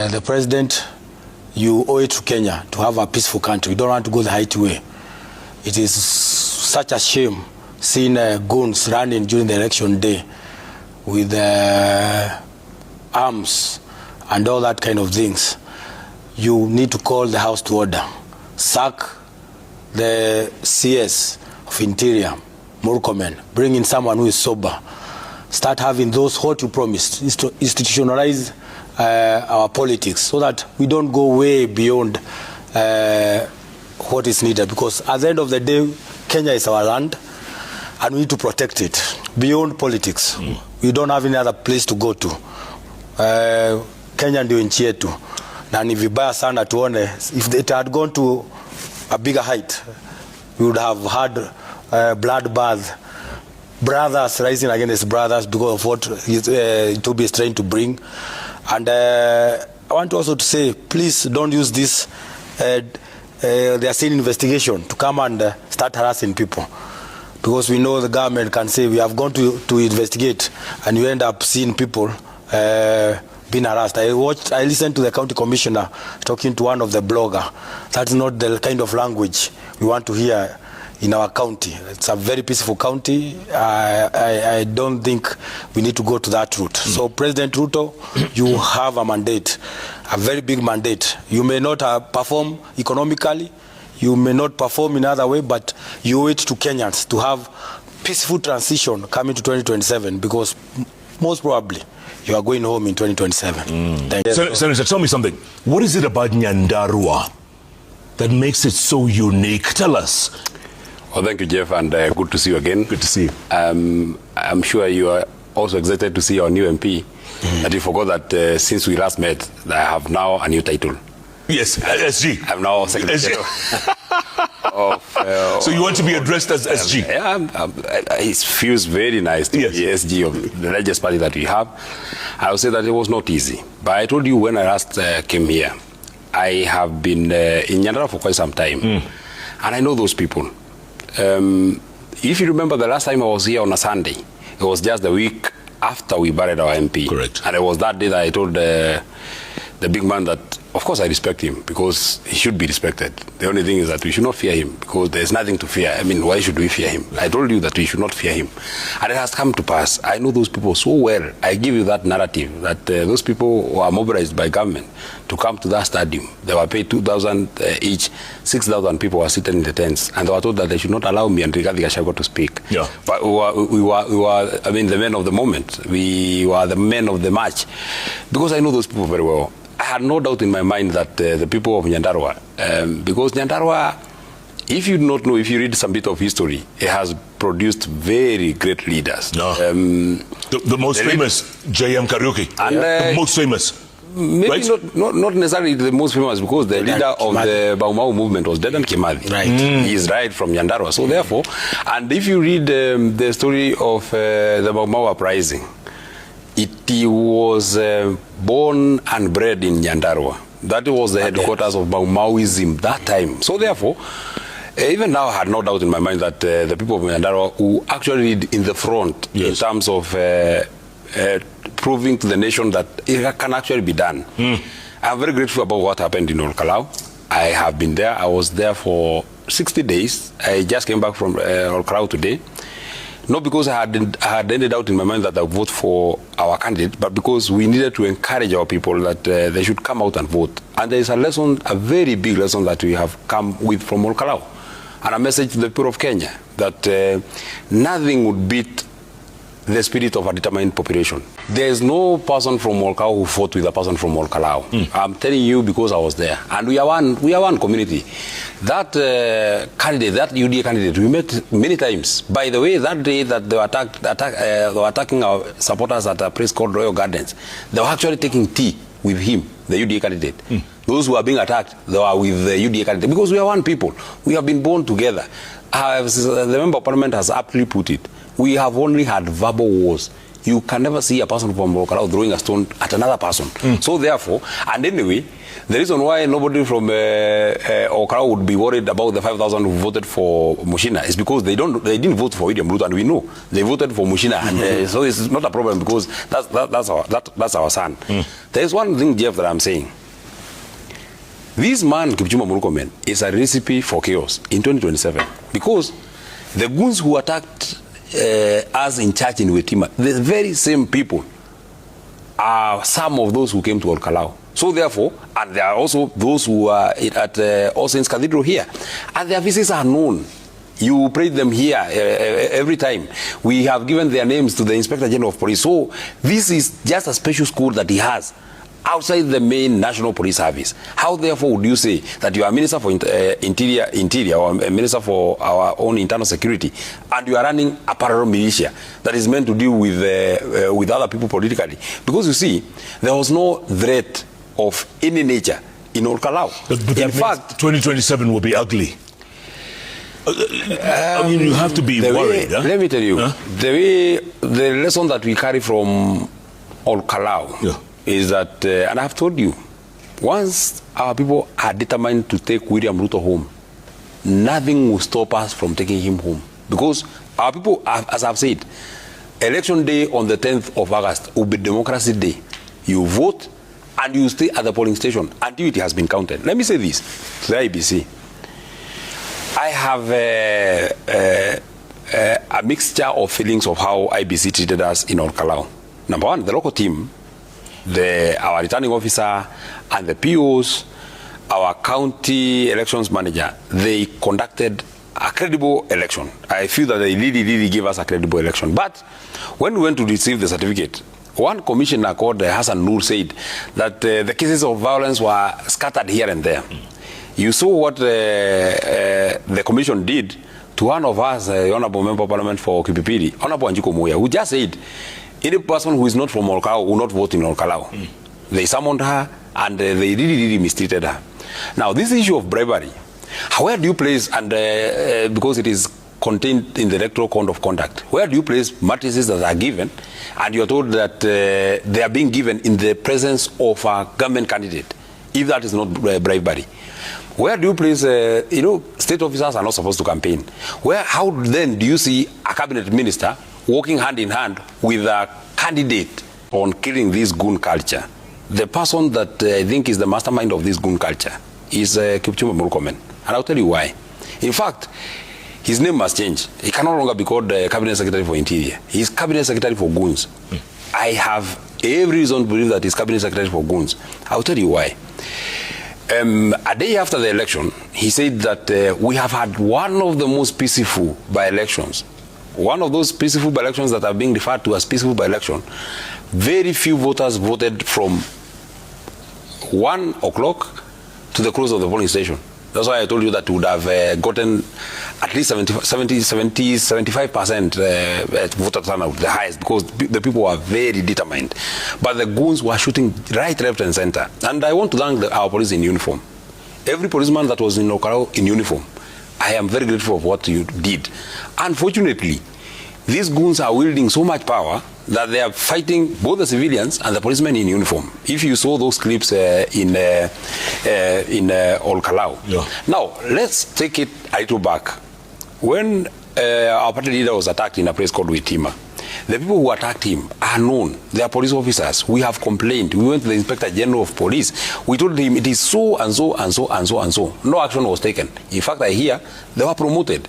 The president, you owe it to Kenya to have a peaceful country. You don't want to go the Haiti way. It is such a shame seeing goons running during the election day with arms and all that kind of things. You need to call the house to order. Sack the CS of Interior, Murkomen, bring in someone who is sober. Start having those what you promised, is to institutionalize our politics so that we don't go way beyond what is needed, because at the end of the day, Kenya is our land and we need to protect it beyond politics. We don't have any other place to go to. Kenya ndio nchi yetu, na ni vibaya sana tuone if it had gone to a bigger height, we would have had bloodbath, brothers rising against brothers because of what Ethiopia is trying to bring. And I want also to say, please don't use this they are saying investigation to come and start harassing people, because we know the government can say we have gone to investigate, and you end up seeing people being harassed. I listened to the county commissioner talking to one of the blogger. That's not the kind of language we want to hear in our county. It's a very peaceful county. I don't think we need to go to that route. So President Ruto, you have a mandate, a very big mandate. You may not perform economically, you may not perform in other way, but you owe it to Kenyans to have peaceful transition coming to 2027, because most probably you are going home in 2027. Senator, tell me something. What is it about Nyandarua that makes it so unique? Tell us. Well, thank you, Jeff, and good to see you again. Good to see you. I'm sure you are also excited to see our new MP. That you forgot that since we last met, I have now a new title. Yes, SG. I'm now Secretary of... so you want to be addressed as SG? Yeah, it feels very nice to be SG of the largest party that we have. I would say that it was not easy. But I told you when I last came here, I have been in Nyandarua for quite some time. And I know those people. If you remember, the last time I was here on a Sunday, it was just the week after we buried our MP. Correct. And it was that day that I told the big man that, of course, I respect him, because he should be respected. The only thing is that we should not fear him, because there's nothing to fear. I mean, why should we fear him? I told you that we should not fear him. And it has come to pass. I know those people so well. I give you that narrative, that those people who are mobilized by government to come to that stadium, they were paid 2,000 each, 6,000 people were sitting in the tents, and they were told that they should not allow me and Rigathi Gachagua to speak. Yeah. But we were, I mean, the men of the moment. We were the men of the match, because I know those people very well. I had no doubt in my mind that the people of Nyandarua, because Nyandarua, if you do not know, if you read some bit of history, it has produced very great leaders. No. The most famous, J.M. Kariuki, and, the most famous. Maybe right? not necessarily the most famous, because the leader of the Baumau movement was Dedan Kimathi. Right. He is right from Nyandarua. So therefore, and if you read the story of the Baumau uprising, it was born and bred in Nyandarua. That was the headquarters of Baumauism that time. So therefore, even now I had no doubt in my mind that the people of Nyandarua who actually in the front in terms of proving to the nation that it can actually be done. I'm very grateful about what happened in Olkalau. I have been there. I was there for 60 days. I just came back from Olkalau today. Not because I had any doubt in my mind that I would vote for our candidate, but because we needed to encourage our people that they should come out and vote. And there is a lesson, a very big lesson that we have come with from Olkalau, and a message to the people of Kenya that nothing would beat the spirit of a determined population. There is no person from Olkalau who fought with a person from Olkalau. I'm telling you because I was there, and we are one community. That candidate, that UDA candidate, we met many times. By the way, that day that they were attacking our supporters at a place called Royal Gardens, they were actually taking tea with him, the UDA candidate. Those who are being attacked, they were with the UDA candidate, because we are one people. We have been born together. As the member of parliament has aptly put it, we have only had verbal wars. You can never see a person from Olkalau throwing a stone at another person. So therefore, and anyway, the reason why nobody from Olkalau would be worried about the 5,000 who voted for Mushina is because they didn't vote for William Ruto, and we know they voted for Mushina, and so it's not a problem because that's our son. There is one thing, Jeff, that I'm saying. This man, Kipchumba Murkomen, is a recipe for chaos in 2027 because the goons who attacked us in church in Wetima, the very same people are some of those who came to Olkalau. So therefore, and there are also those who are at All Saints Cathedral here, and their faces are known. You praise them here every time. We have given their names to the Inspector General of Police. So this is just a special school that he has outside the main National Police Service. How therefore would you say that you are a Minister for Interior or a Minister for our own internal security, and you are running a parallel militia that is meant to deal with other people politically? Because you see, there was no threat of any nature in Olkalau. But in fact, 2027 will be ugly. I mean, you have to be worried. Let me tell you, the lesson that we carry from Olkalau is that, and I've told you, once our people are determined to take William Ruto home, nothing will stop us from taking him home. Because our people, as I've said, election day on the 10th of August will be Democracy Day. You vote and you stay at the polling station until it has been counted. Let me say this to the IBC. I have a mixture of feelings of how IBC treated us in Olkalau. Number one, the local team, our returning officer and the POs, our county elections manager, they conducted a credible election. I feel that they really gave us a credible election. But when we went to receive the certificate, one commissioner called Hassan Noor said that the cases of violence were scattered here and there. You saw what the commission did to one of us, the Honorable Member of Parliament for Kipipiri, Honorable Anjiko Moya, who just said, any person who is not from Olkalau will not vote in Olkalau. They summoned her and they really mistreated her. Now, this issue of bribery, where do you place, and because it is contained in the electoral code of conduct, where do you place matrices that are given and you are told that they are being given in the presence of a government candidate, if that is not bribery? Where do you place, state officers are not supposed to campaign. How then do you see a cabinet minister working hand in hand with a candidate on killing this goon culture? The person that I think is the mastermind of this goon culture is Kipchumba Murkomen. And I'll tell you why. In fact, his name must change. He can no longer be called Cabinet Secretary for Interior. He's Cabinet Secretary for Goons. I have every reason to believe that he's Cabinet Secretary for Goons. I'll tell you why. A day after the election, he said that we have had one of the most peaceful by-elections. One of those peaceful by-elections that are being referred to as peaceful by-election. Very few voters voted from 1 o'clock to the close of the polling station. That's why I told you that we would have gotten at least 75% voter turnout, the highest, because the people were very determined. But the goons were shooting right, left, and center. And I want to thank our police in uniform. Every policeman that was in Olkalau in uniform, I am very grateful for what you did. Unfortunately, these goons are wielding so much power that they are fighting both the civilians and the policemen in uniform. If you saw those clips in Olkalau. Yeah. Now, let's take it a little back. When our party leader was attacked in a place called Wetima, the people who attacked him are known. They are police officers. We have complained. We went to the Inspector General of Police. We told him it is so and so and so and so and so. No action was taken. In fact, I hear they were promoted.